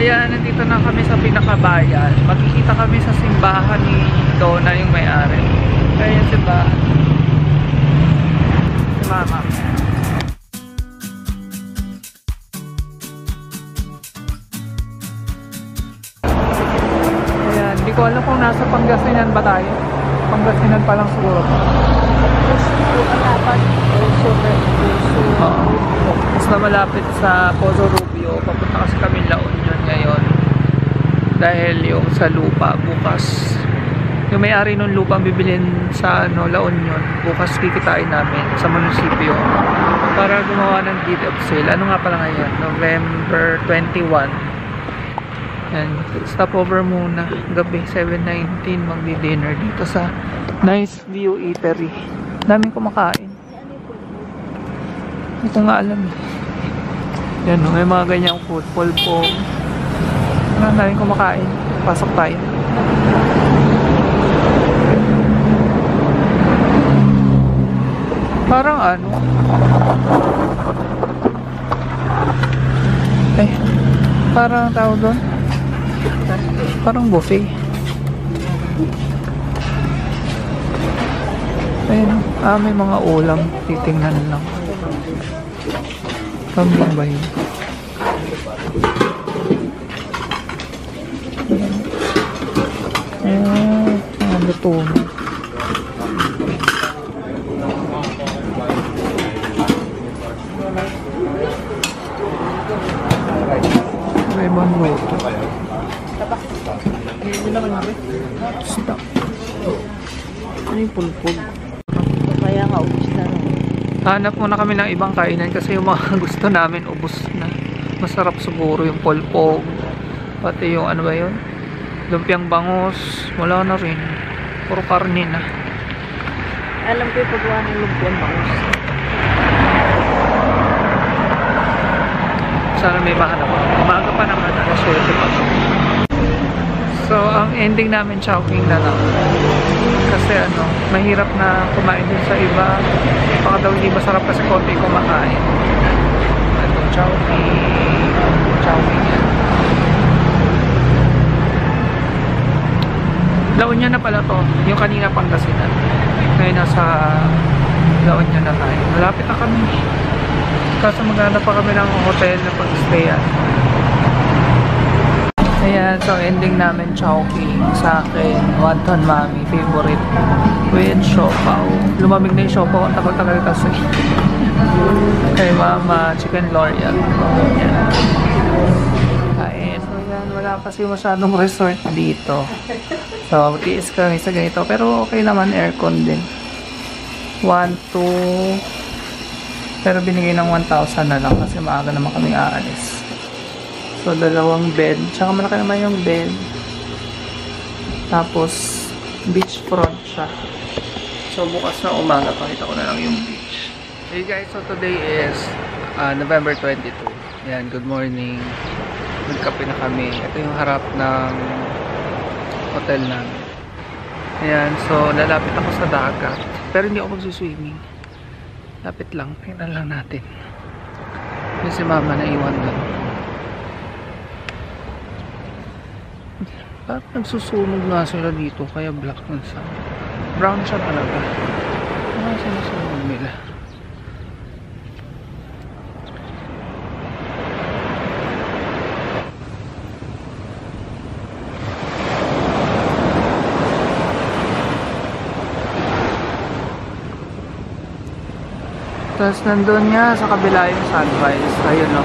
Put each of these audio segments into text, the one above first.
Ayan, nandito na kami sa pinakabayan. Magkikita kami sa simbahan ni Donna, yung may-ari. Kaya yung simbahan. Si Mama. Ayan, hindi ko alam kung nasa Pangasinan ba tayo. Pangasinan pa lang siguro. Mas na malapit sa Pozo Rubio. Papunta kasi kami La Union ngayon. Dahil yung sa lupa bukas, yung may-ari ng lupa bibilin sa La Union, bukas kikitain namin sa munisipyo para gumawa ng deed of sale. Ano nga pala ngayon? November 21. Yan, stopover muna. Gabi 7:19 magdi-dinner dito sa Nice View Eatery. Daming kumakain. Hindi ko nga alam. Yan, may mga ganyang food. Polpong. Daming kumakain. Pasok tayo. Parang ano? Parang tawag doon? Parang buffet. Ayun, may mga ulam. Titingnan lang. Kambing ba yun? Luto mo. May ibang luto. Stop. Ano yung pulpog? Kaya nga ubus na rin. Hanap muna kami ng ibang kainan kasi yung mga gusto namin ubus na. Masarap siguro yung pulpog. Pati yung ano ba yun? Lumpiang bangus. Wala na rin. Puro karne na. Alam ko yung paggawa ng lumpiang bangus. Sana may mahanap ako. Umaga pa naman. Alas 8 pa. So, ang ending namin Chowking na lang. Kasi mahirap na kumain din sa iba. Baka daw hindi masarap kasi konti kumakain. Itong Chowking. Chowking yan. La Union na pala to. Yung kanina Pangasinan. Ngayon nasa La Union na tayo. Malapit na kami. Kaso maghanap pa kami ng hotel na pag-stayan. Ayan, so ending namin Chowking sa akin. Wonton Mami, favorite. With siopaw. Lumamig na yung siopaw. Ang tagal-tagal kasi. Kay Mama, Chicken L'Oreal. Ayan. Kain. So yan, wala kasi masyadong resort dito. So, tiis kami sa ganito. Pero okay naman, aircon din. 1, 2. Pero binigay ng 1,000 na lang kasi maaga naman kami aalis. So, 2 bed. Tsaka malaki naman yung bed. Tapos, beachfront siya. So, bukas na umaga, pakita ko na lang yung beach. Hey guys, so today is November 22. Yan, good morning. Nagkape na kami. Ito yung harap ng hotel namin. Ayan, so lalapit ako sa dagat. Pero hindi ako magsuswimming. Lapit lang, tingnan lang natin. Yung si Mama na iwan doon. Parang nagsusunog nga sila dito, kaya black ng sun. Brown siya talaga. Ano sinusunog nila? Tapos nandun nga sa kabila yung sunrise. Ayun o.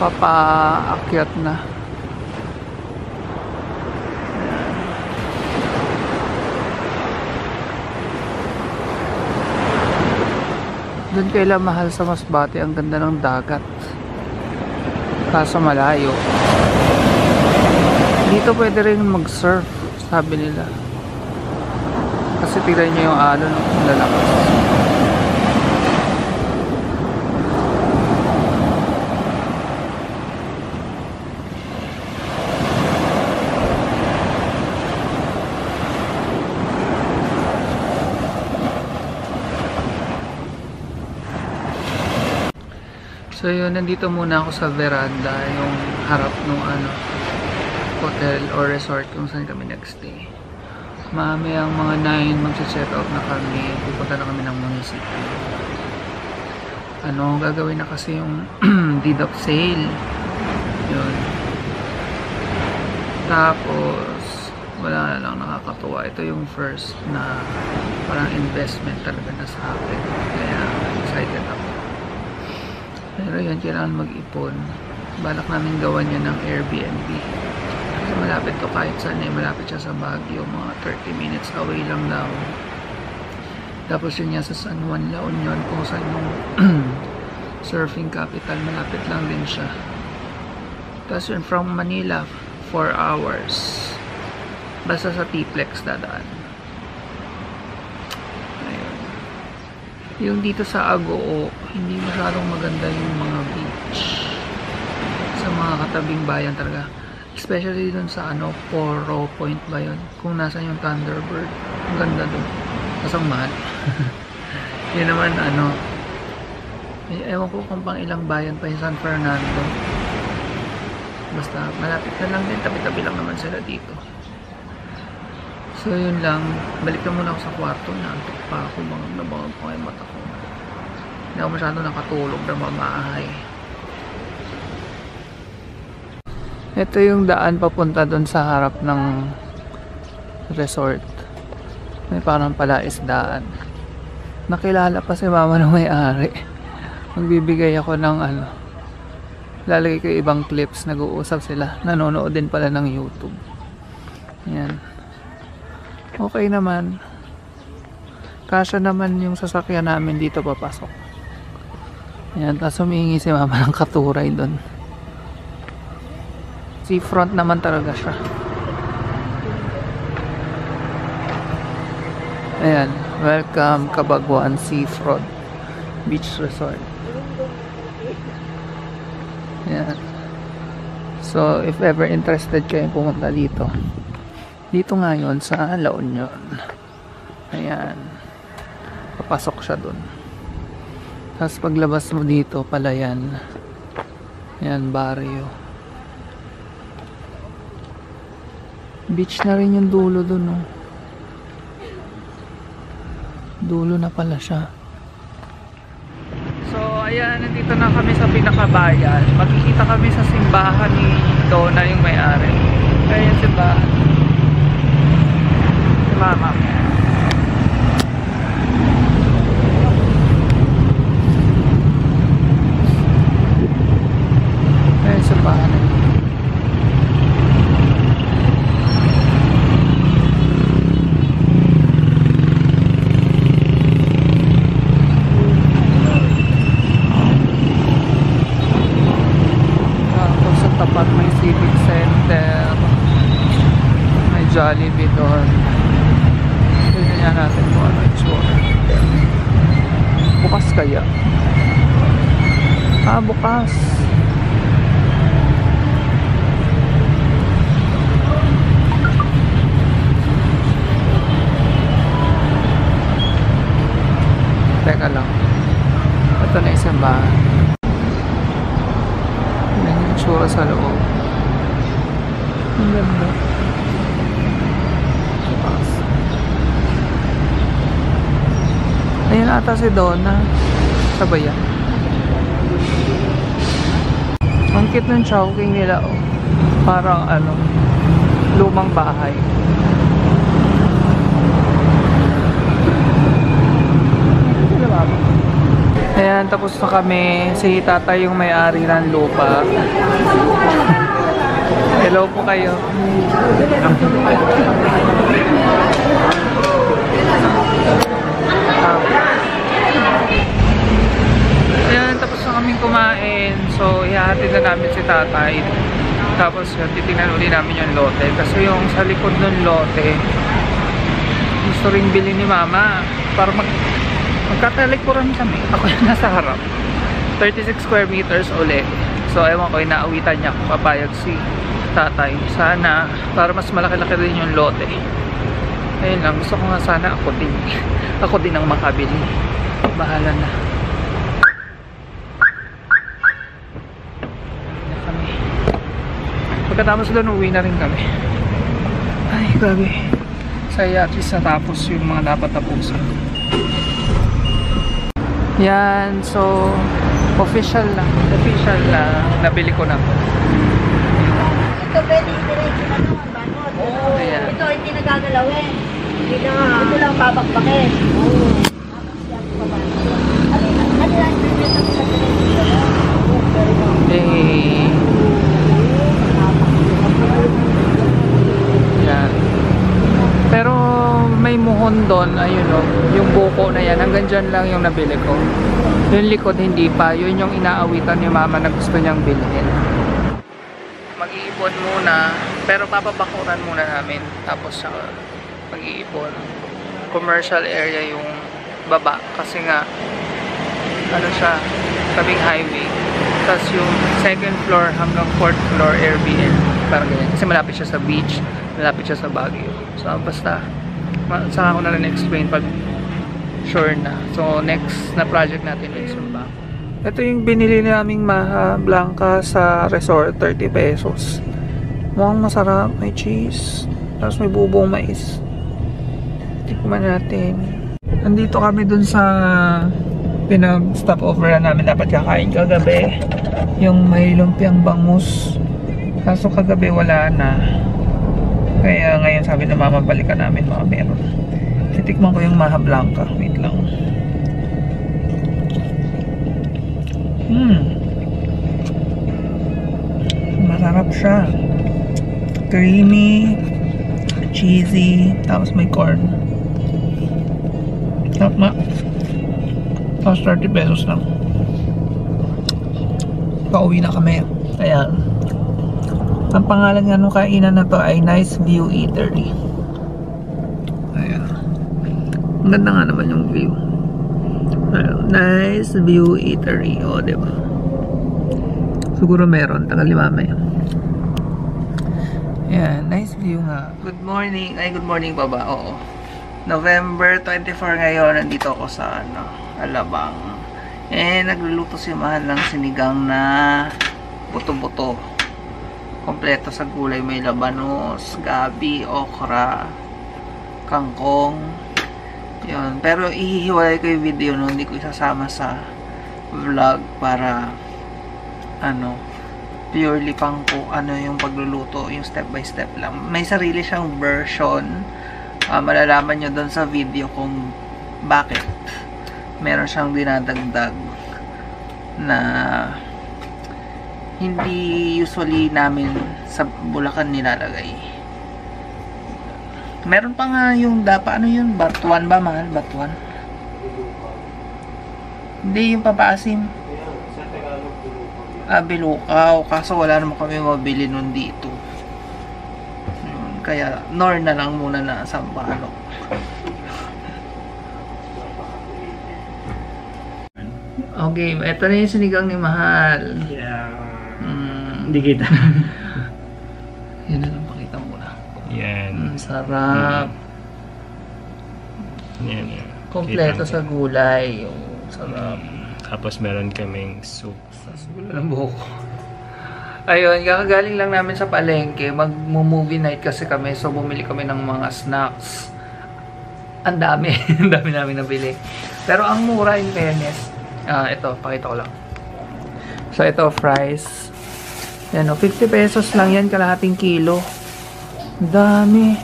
Papaakyat na. Doon kaila mahal sa Masbate. Ang ganda ng dagat. Kaso malayo. Dito pwede rin mag-surf. Sabi nila. Kasi tignan nyo yung alon ng lalakas. So So yun, nandito muna ako sa veranda, yung harap ng hotel or resort kung saan kami nagstay. Mamayang mga 9 magsa-check out na kami, pupunta na kami ng munisipyo. Gagawin na kasi yung deed of sale. Yun. Tapos wala na lang, nakakatuwa. Ito yung first na parang investment talaga na sa akin. Kaya excited ako. Pero yun, kailangan mag-ipon. Balak namin gawan niya ng Airbnb. Kasi malapit to kahit saan malapit siya sa Baguio. Mga 30 minutes away lang daw. Tapos yun niya sa San Juan, La Union, kung saan yung surfing capital. Malapit lang din siya. Tapos yun, from Manila, 4 hours. Basta sa T-Plex dadaan. Ayun. Yung dito sa Agoo, hindi masyadong maganda yung mga beach. Sa mga katabing bayan talaga. Especially dun sa Poro Point ba yun? Kung nasan yung Thunderbird. Ang ganda dun. Kasang mahal. Yun naman ewan ko kung pang ilang bayan pa yung San Fernando. Basta malapit na lang din. Tabi-tabi lang naman sila dito. So yun lang. Balik na muna ako sa kwarto. Naantok pa ako. Bangag pa yung mata ko. Hindi ako masyado nakatulog na mamahay. Ito yung daan papunta doon sa harap ng resort. May parang palaisdaan. Nakilala pa si mama ng may-ari. Magbibigay ako ng lalagay ko ibang clips. Nag-uusap sila. Nanonood din pala ng YouTube. Ayan. Okay naman. Kasya naman yung sasakyan namin dito papasok. Ayan. Tapos humihingi si mama ng katuray doon. Seafront naman talaga siya. Ayan. Welcome Cabaguan Seafront Beach Resort. Ayan. So, if ever interested kayo pumunta dito. Dito ngayon sa La Union. Ayan. Papasok siya dun. Tapos paglabas mo dito, Palayan. Ayan, barrio. Beach na rin yung dulo dun, no? Dulo na pala siya. So, ayan, nandito na kami sa pinakabayan. Makikita kami sa simbahan ni Donna, yung may-ari. Kaya yung simbahan. Si Mama. Kaya yung simbahan. Tapat may civic center, may Jollibee doon. Tignan nga natin kung ano itsura. Bukas kaya? Bukas. Teka lang. Ito na isang bahay. Tsura sa loob. Ang ganda. Ayan ata si Donna. Sabay yan. Ang cute ng chowking nila, oh. Parang lumang bahay. Ayan, tapos na kami. Si tatay yung may-ari ng lupa. Hello po kayo. Ayan, tapos na kaming kumain. So, ihahatid na namin si tatay. Tapos, titingnan ulit namin yung lote. Kasi yung sa likod ng lote, gusto ring bilhin ni mama. Para magkatalikuran kami. Ako yung nasa harap. 36 square meters ulit. So, ewan ko, inaawitan niya kung papayag si tatay. Sana, para mas malaki-laki rin yung lote. Ayun lang, gusto ko nga sana ako din. Ako din ang makabili. Bahala na. Pagkatapos doon, uwi na rin kami. Ay, grabe. Saya, at least natapos yung mga dapat tapusin. Yan, so official na. Nabili ko na. Ito pwede diretso na naman, bangon. Ayan. Ito hindi nagagalawin. Ito lang babakbakin. Eh, yan. Pero may muhon doon, ayun o, yung buko na yan, hanggang dyan lang yung nabili ko. Yung likod hindi pa, yun yung inaawitan ni mama na gusto niyang bilhin. Mag-iipon muna, pero papabakuran muna namin, tapos mag-iipon. Commercial area yung baba, kasi nga, ano siya, tabing highway. Tapos yung second floor hanggang fourth floor Airbnb, parang ganyan. Kasi malapit siya sa beach, malapit siya sa Baguio. So basta, saka ako na rin explain pag sure na. So next na project natin is yung bago. Ito yung binili naming Maha Blanca sa resort, 30 pesos. Mukhang masarap, may cheese, tapos may bubong mais. Tikman natin. Nandito kami dun sa pinag-stop over na namin, dapat kakain kagabi. Yung may lumpiang bangus. Kaso kagabi wala na. Kaya ngayon sabi na mama, balikan namin mga meron. Titikman ko yung Maha Blanca. Wait lang. Masarap siya. Creamy, cheesy, tapos may corn. Sarap nga. Tapos 30 pesos lang. Pauwi na kami. Ayan. Ang pangalan nga nung kainan na to ay Nice View Eatery. Ayan. Ang ganda nga naman yung view. Ayan. Nice View Eatery. O, diba? Siguro meron. Tagal ni mama yan. Ayan. Nice view nga. Good morning. Ay, good morning baba. Oo. November 24 ngayon. Nandito ako sa Alabang. Nagluluto si Mahal ng sinigang na buto-buto. Kompleto sa gulay. May labanos, gabi, okra, kangkong. Yun. Pero ihihiwalay ko yung video no. Hindi ko isasama sa vlog para purely pang yung pagluluto, yung step by step lang. May sarili siyang version. Malalaman nyo doon sa video kung bakit meron siyang dinadagdag na hindi usually namin sa Bulacan nilalagay. Meron pa nga yung ano yun? Batuan ba, Mahal? Batuan? Hindi, yung papaasim. Bilukaw. Kaso wala naman kami mabili nun dito. Kaya, nor na lang muna na sa Balok. Okay, ito na yung sinigang ni Mahal. Yeah. Hindi kita. Yan na lang, pakita mo na. Yan. Sarap. Yan. Kompleto sa gulay. Yung sarap. Tapos meron kaming soup. Sa gulay ng buhok. Ayun, kakagaling lang namin sa palengke. Mag-movie night kasi kami. So, bumili kami ng mga snacks. Ang dami. Ang dami namin nabili. Pero ang mura in fairness. Ito, pakita ko lang. So, ito, fries. Yan, 50 pesos lang yan, kalahating kilo. Dami.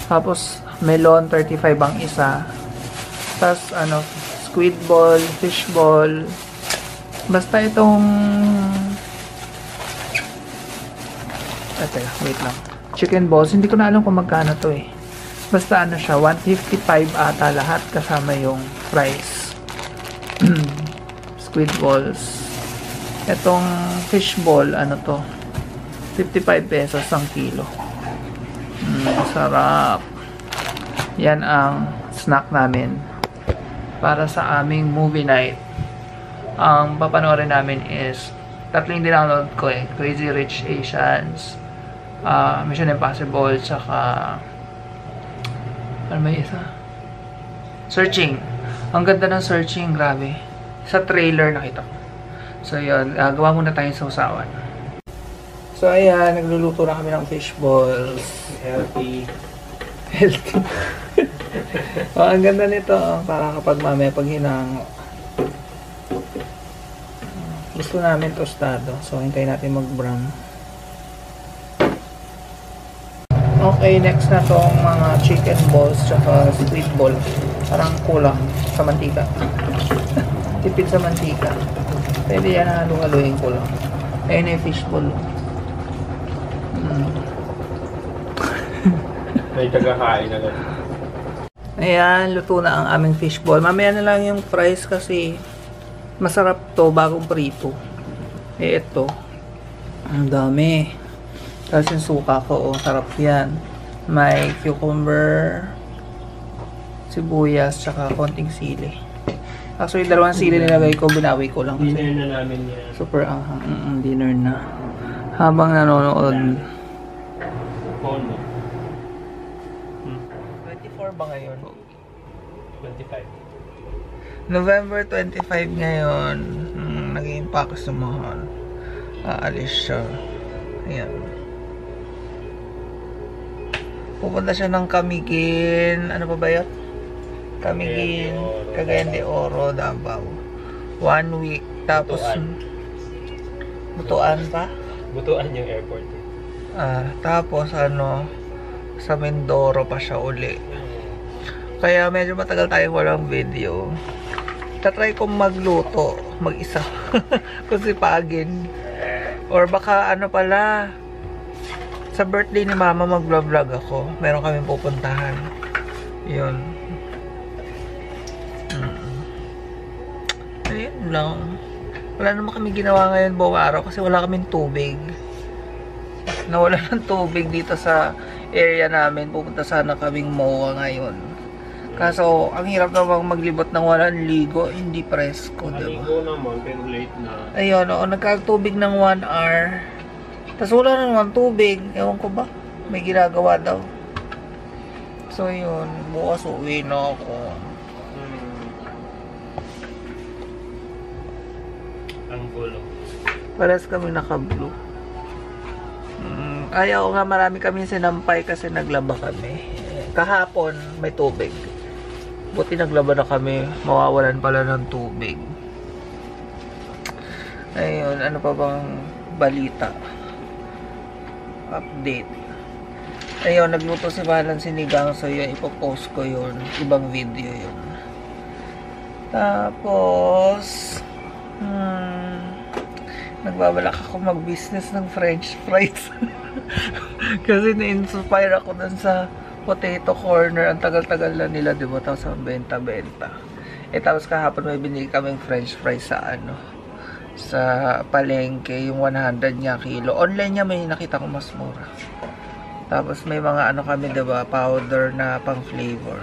Tapos, melon, 35 ang isa. Tapos, squid ball, fish ball. Basta itong... Teka, wait lang. Chicken balls, hindi ko na alam kung magkano to eh. Basta siya, 155 ata lahat kasama yung fries. Squid balls. Itong fish ball, to? 55 pesos ang kilo. Sarap. Yan ang snack namin para sa aming movie night. Ang papanoorin namin is tatlo yung download ko eh. Crazy Rich Asians, Mission Impossible, tsaka ano may isa? Searching. Ang ganda ng Searching, grabe. Sa trailer nakita ko. So yun, gawa muna tayong sausawan. So ayan, nagluluto na kami ng fish balls. Healthy. Healthy. Oh, ang ganda nito, oh, para kapag mamaya pag hinango. Gusto namin tostado. So hintayin natin mag-brown. Okay, next na tong mga chicken balls tsaka squid ball. Parang kulang sa mantika. Tipid sa mantika. Pwede yan, halu-haluin ko lang. Ayun yung fish ball. May tagakain agad. Ayan, luto na ang aming fish ball. Mamaya na lang yung fries kasi masarap to, bagong prito. Eh, ito. Ang dami. Tapos yung suka ko, oh, sarap yan. May cucumber, sibuyas, tsaka konting sili. Actually, dalawang sili nilagay ko, binawi ko lang. Kasi Dinner na namin yan. super dinner na. Habang nanonood. Phone mo. 24 ba ngayon? 25. November 25 ngayon. Naging pack sa mahal. Aalis siya. Ayan. Pupunta siya ng Camiguin. Ano pa ba yun? Camiguin, Cagayan de Oro, Davao. 1 week. Tapos, Butuan pa? Butuan yung airport. Tapos, sa Mindoro pa siya uli. Kaya medyo matagal tayo walang video. Tatry kong magluto, mag-isa. Kung sipagin. Or baka pala, sa birthday ni mama mag-vlog ako. Meron kaming pupuntahan. Yun. Ayun lang. Wala naman kami ginawa ngayon buong araw kasi wala kaming tubig. Nawala ng tubig dito sa area namin. Pupunta sana kaming MOA ngayon. Kaso, ang hirap namang maglibot ng walang ligo. Hindi presko, diba? Maligo naman, pero late na. Ayun, nagkatubig ng 1 hour. Tapos wala na naman tubig. Ewan ko ba? May ginagawa daw. So, yun. Bukas uwi na ako. Ang gulo. Paras kami naka-blue. Ayaw nga, marami kami sinampay kasi naglaba kami. Kahapon, may tubig. Buti naglaba na kami. Mawawalan pala ng tubig. Ayun, ano pa bang balita? Update. Ayun, nagluto si Balan sinigang. So yun, ipopost ko yun. Ibang video yun. Tapos, nagbabalak ako mag-business ng french fries. Kasi na-inspire ako dun sa potato corner. Ang tagal-tagal na nila, diba? Tapos ang benta-benta. Tapos kahapon may binili kaming french fries sa palengke, yung 100 niya kilo. Online niya may nakita ko mas mura. Tapos may mga kami, diba? Powder na pang flavor.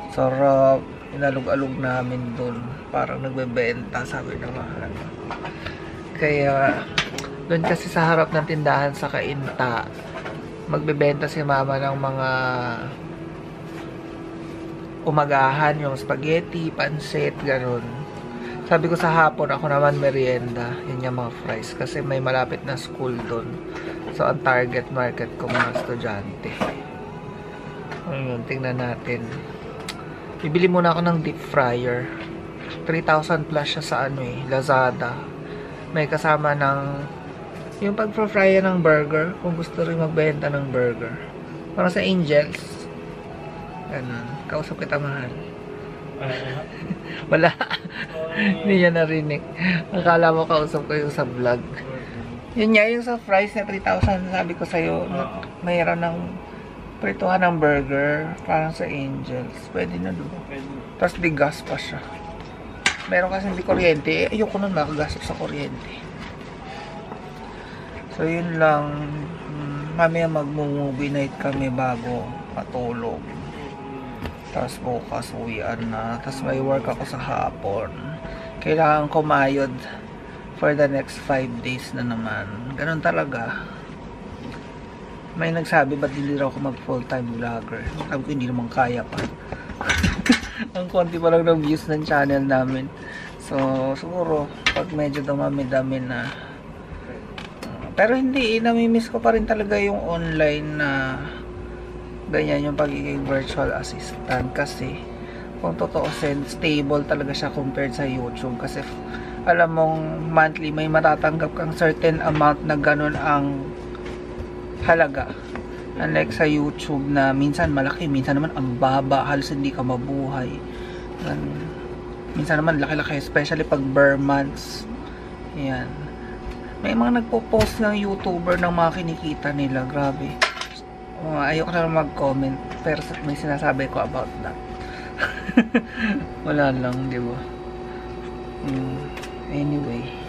Sarap. Inalog-alog namin dun. Parang nagbebenta, sabi ng mga Kaya, doon kasi sa harap ng tindahan sa Kainta, magbebenta si mama ng mga umagahan, yung spaghetti, pansit, ganun. Sabi ko sa hapon, ako naman merienda, yun yung mga fries. Kasi may malapit na school doon. So, ang target market ko mga estudyante. Ayun, tingnan natin. Bibili muna ako ng deep fryer. 3,000 plus siya sa Lazada. May kasama ng yung pag-fryer ng burger. Kung gusto rin magbenta ng burger. Para sa Angels. Ganun. Kausap kita, mahal. Wala. Hindi niya narinig. Akala mo kausap ko yung sa vlog. Yun nga, yung sa fries na 3,000, sabi ko sa'yo, mayroon ng prituhan ng burger, parang sa Angels. Pwede na doon. Tapos di gas pa siya. Meron kasi hindi kuryente. Ayoko nun makagastos sa kuryente. So, yun lang. Mamaya mag-movie night kami bago matulog. Tapos bukas uwian na. Tapos may work ako sa hapon. Kailangan kumayod for the next 5 days na naman. Ganun talaga. May nagsabi, ba't hindi raw ako mag full-time vlogger? Sabi ko, hindi naman kaya pa. Ang konti pa lang ng views ng channel namin. So, siguro, pag medyo dumami-dami na, Pero hindi, namimiss ko pa rin talaga yung online na ganyan yung pagiging virtual assistant kasi kung totoo stable talaga siya compared sa YouTube kasi alam mong monthly may matatanggap kang certain amount na ganun ang halaga. Unlike sa YouTube na minsan malaki, minsan naman ang baba, halos hindi ka mabuhay. Minsan naman laki-laki, especially pag bare months. Yan. May mga nagpo-post ng YouTuber ng mga kinikita nila, grabe. Ayoko na mag-comment, pero may sinasabi ko about that. Wala lang, di ba? Anyway.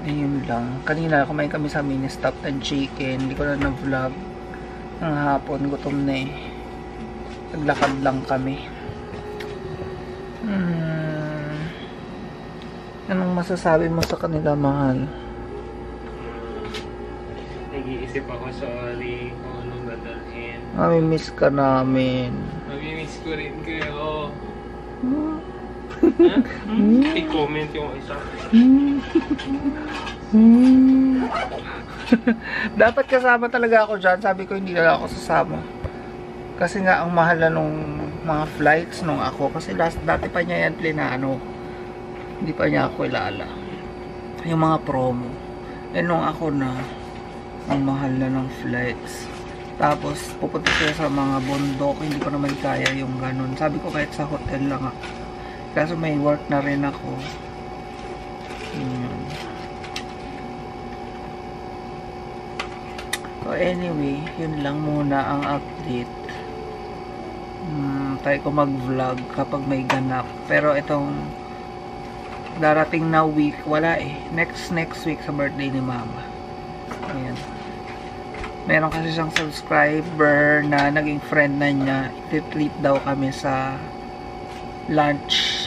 Ayun lang. Kanina kumain kami sa mini stop ng chicken. Hindi ko na na-vlog. Ng hapon, gutom na eh. Naglakad lang kami. Anong masasabi mo sa kanila, mahal? Nag-iisip ako, sorry, kung anong dadalhin. Mamimiss ka namin. Mamimiss ko rin kayo. I-comment yung isa. Dapat kasama talaga ako dyan. Sabi ko hindi na lang ako sasama. Kasi nga ang mahal na nung mga flights nung ako. Kasi dati pa niya yan plinano. Hindi pa niya ako ilala. Yung mga promo. Eh nung ako na, ang mahal na ng flights. Tapos pupunta siya sa mga bundok. Hindi ko naman kaya yung ganun. Sabi ko kahit sa hotel lang ako. Kaso may work na rin ako. So anyway, yun lang muna ang update. Try ko mag-vlog kapag may ganap. Pero itong darating na week, wala eh. Next week sa birthday ni Mama. Ayan. Meron kasi siyang subscriber na naging friend na niya. I-treat daw kami sa lunch.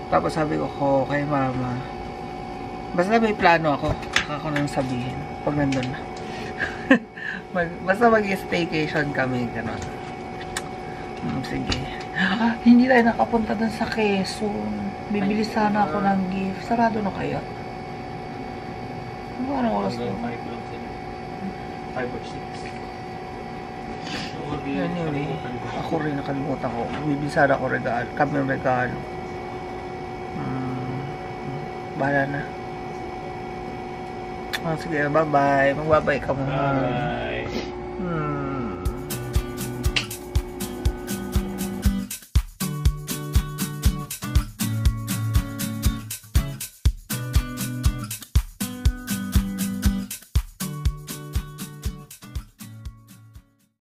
Tapos sabi ko kay Mama, basta may plano ako, ako nang sabihin pag nandun na. Basta mag-staycation kami, gano'n. Sige. Hindi tayo nakapunta dun sa Quezon. Bibili sana ako ng gift. Sarado na kaya? Anong oras ko? 5 or 6. Anyway, ako rin nakalimutan ko. Bibili sana ako regalo. Kami regalo. Bahala na. Sige, bye-bye. Magbabay ka muna. Bye.